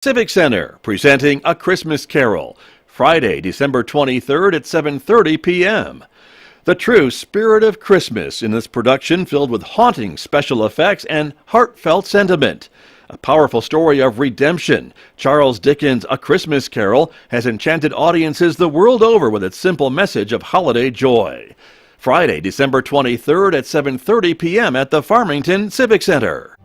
Civic Center, presenting A Christmas Carol, Friday, December 23rd at 7:30 p.m. The true spirit of Christmas in this production, filled with haunting special effects and heartfelt sentiment. A powerful story of redemption, Charles Dickens' A Christmas Carol has enchanted audiences the world over with its simple message of holiday joy. Friday, December 23rd at 7:30 p.m. at the Farmington Civic Center.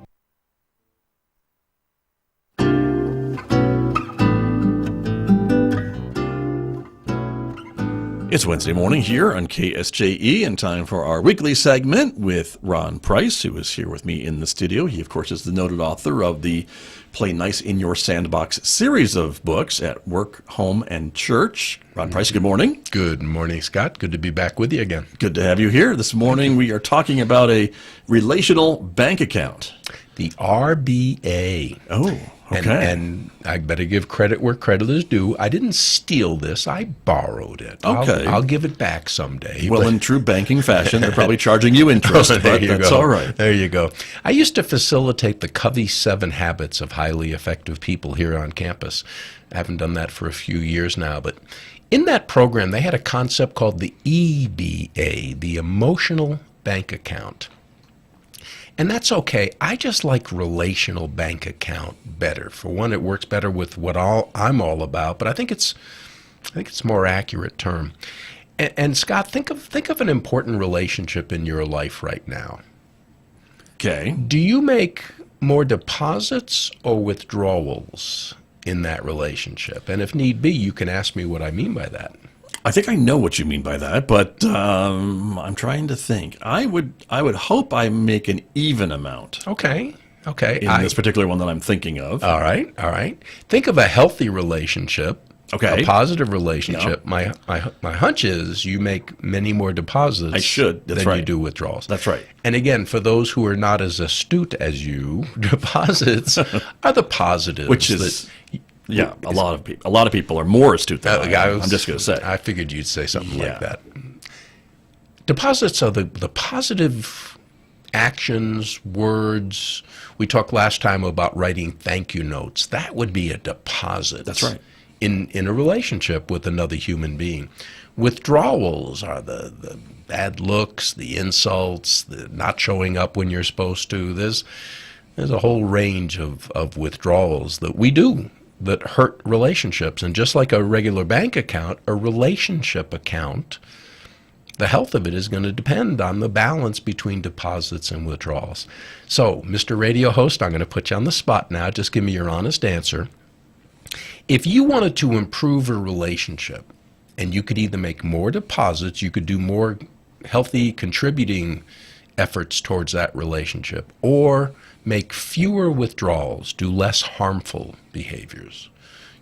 It's Wednesday morning here on KSJE, and time for our weekly segment with Ron Price, who is here with me in the studio. He, of course, is the noted author of the Play Nice in Your Sandbox series of books at Work, Home, and Church. Ron Price, good morning. Good morning, Scott. Good to be back with you again. Good to have you here. This morning we are talking about a relational bank account. The RBA. Oh, okay. And I better give credit where credit is due. I didn't steal this. I borrowed it. Okay. I'll give it back someday. Well, in true banking fashion, they're probably charging you interest, but that's all right. There you go. I used to facilitate the Covey 7 Habits of Highly Effective People here on campus. I haven't done that for a few years now, but in that program, they had a concept called the EBA, the Emotional Bank Account. And that's okay. I just like relational bank account better. For one, it works better with what I'm all about, but I think it's a more accurate term. And Scott, think of an important relationship in your life right now. Okay. Do you make more deposits or withdrawals in that relationship? And if need be, you can ask me what I mean by that. I think I know what you mean by that, but I'm trying to think. I would hope I make an even amount. Okay. In this particular one that I'm thinking of. All right. Think of a healthy relationship. Okay. A positive relationship. Yeah. My hunch is you make many more deposits than you do withdrawals. That's right. And again, for those who are not as astute as you, deposits are the positives. Which is... Yeah, a lot of people are more astute than I am. I'm just going to say. I figured you'd say something like that. Deposits are the positive actions, words. We talked last time about writing thank you notes. That would be a deposit. That's right. In a relationship with another human being. Withdrawals are the bad looks, the insults, the not showing up when you're supposed to. There's a whole range of withdrawals that we do that hurt relationships. And just like a regular bank account, a relationship account, the health of it is going to depend on the balance between deposits and withdrawals. So, Mr. Radio Host, I'm going to put you on the spot now. Just give me your honest answer. If you wanted to improve a relationship, and you could either make more deposits, you could do more healthy contributing efforts towards that relationship, or make fewer withdrawals, do less harmful behaviors.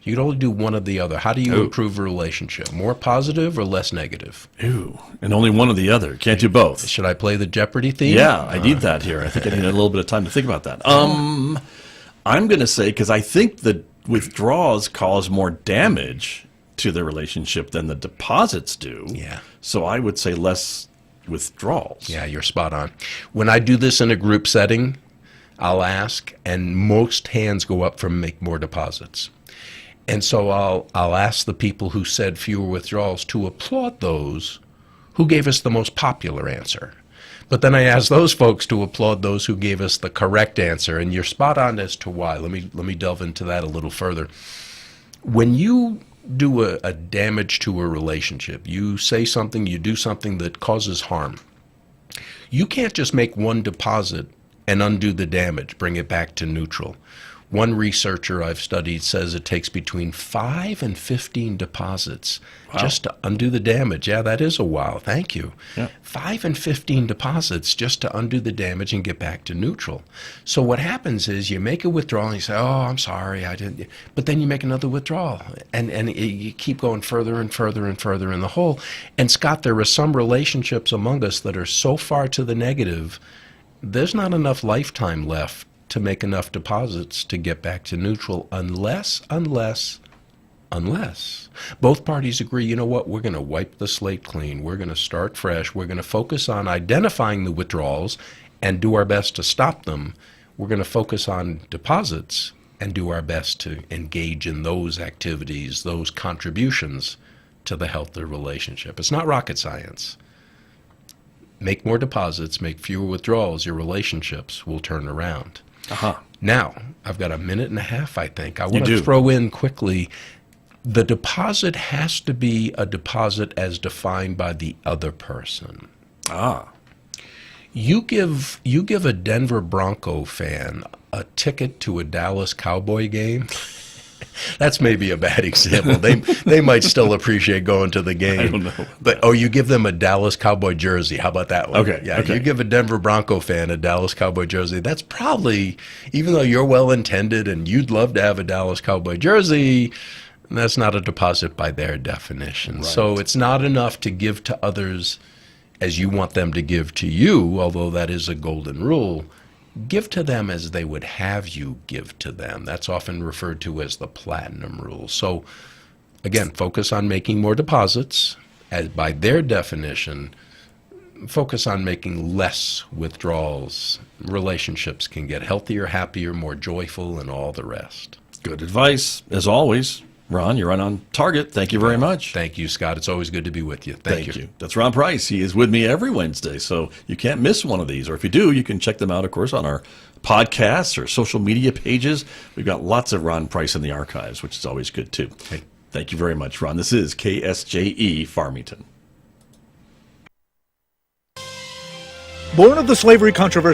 You could only do one or the other. How do you improve a relationship? More positive or less negative? Ooh, and only one or the other. Can't do both. Should I play the Jeopardy theme? Yeah, I need that here. I think I need a little bit of time to think about that. I'm going to say, because I think the withdrawals cause more damage to the relationship than the deposits do. Yeah. So I would say less withdrawals. Yeah, you're spot on. When I do this in a group setting, I'll ask, and most hands go up for make more deposits. And so I'll ask the people who said fewer withdrawals to applaud those who gave us the most popular answer. But then I ask those folks to applaud those who gave us the correct answer, and you're spot on as to why. Let me delve into that a little further. When you do a damage to a relationship, you say something, you do something that causes harm, you can't just make one deposit and undo the damage, bring it back to neutral. One researcher I've studied says it takes between 5 and 15 deposits just to undo the damage. Yeah, that is a wow. Thank you. Yeah. 5 and 15 deposits just to undo the damage and get back to neutral. So what happens is you make a withdrawal and you say, oh, I'm sorry, I didn't. But then you make another withdrawal. And you keep going further and further and further in the hole. And Scott, there are some relationships among us that are so far to the negative, there's not enough lifetime left to make enough deposits to get back to neutral unless both parties agree, you know what, we're going to wipe the slate clean, we're going to start fresh, we're going to focus on identifying the withdrawals and do our best to stop them. We're going to focus on deposits and do our best to engage in those activities, those contributions to the health of the relationship. It's not rocket science. Make more deposits, make fewer withdrawals, your relationships will turn around. Now, I've got a minute and a half, I think. I want to throw in quickly, the deposit has to be a deposit as defined by the other person. You give a Denver Bronco fan a ticket to a Dallas Cowboy game. That's maybe a bad example. They might still appreciate going to the game. I don't know. But you give them a Dallas Cowboy jersey. How about that one? Okay. Yeah. Okay. You give a Denver Bronco fan a Dallas Cowboy jersey. That's probably, even though you're well intended and you'd love to have a Dallas Cowboy jersey, that's not a deposit by their definition. Right. So it's not enough to give to others as you want them to give to you, although that is a golden rule. Give to them as they would have you give to them. That's often referred to as the platinum rule. So, again, focus on making more deposits. As by their definition, focus on making less withdrawals. Relationships can get healthier, happier, more joyful, and all the rest. Good advice, as always. Ron, you're right on target. Thank you very much. Thank you, Scott. It's always good to be with you. Thank you. That's Ron Price. He is with me every Wednesday, so you can't miss one of these. Or if you do, you can check them out, of course, on our podcasts or social media pages. We've got lots of Ron Price in the archives, which is always good, too. Hey. Thank you very much, Ron. This is KSJE Farmington. Born of the slavery controversy